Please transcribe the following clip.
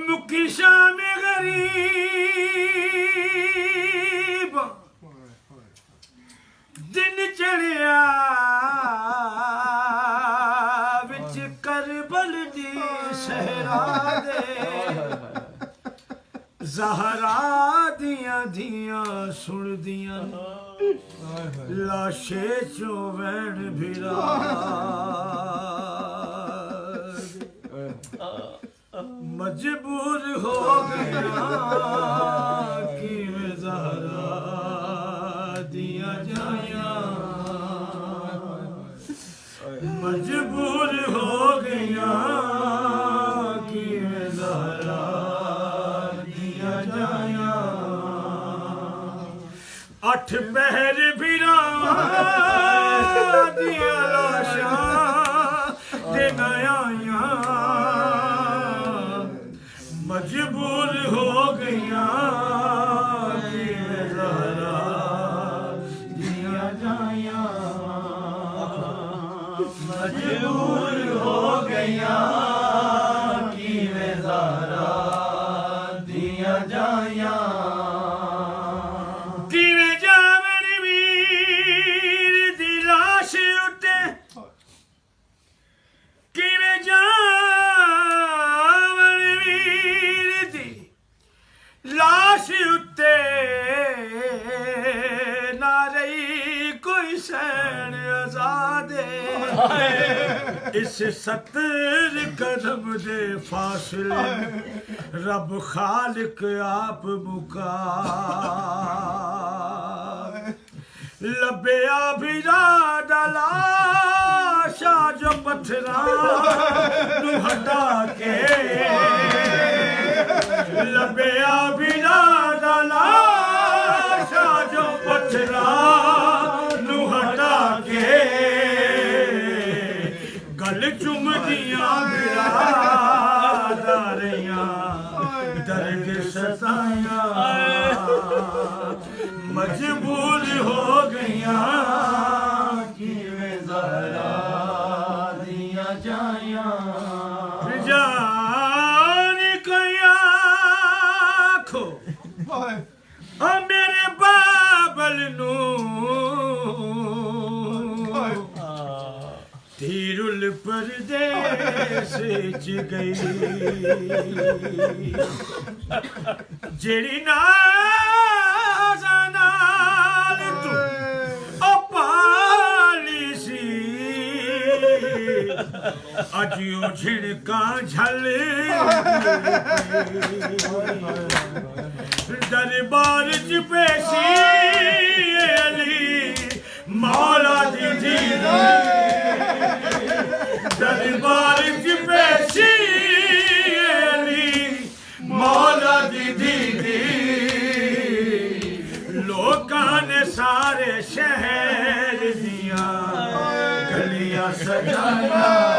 मुकी शाम गरीब दिन चढ़िया विच करबल दी सहरा दे ज़हरा दियां धियां सुन दियां लाशे चो वैन भिरा मजबूर हो गया कि मैं ज़हरा दिया जाया मजबूर हो गया कि मैं ज़हरा दिया जाया अठ पहर भिरा दिया लाशा दे आया मजबूर हो गया कि मैं ज़हरा दिया जाया मजबूर हो गया कि मैं ज़हरा दिया जाया कि मैं जावन वीर दी लाश उते कि मैं लाश उत्ते ना रही कोई सैन आजादे इस 70 कदम दे फासले रब खालिक आप मुका लभया भिरा लाशा जो पत्थरा नू हटा के लभया भिरा लाशा जो पत्थरा नू हटा के गल चुमदियां बिरादरियां दर्द सताया मजबूर हो गया कि मैं ज़हरा दिया जाया मेरे बाबल नू तीरुल परदेस च गई जेड़ी नाल तू ओ पाली सी अज ओ झिड़का झल दरबार च पेशी अली मौला दी धी दरबार च पेशी अली मौला दी धी लोकां ने सारे शहर दियां गलियां सजाया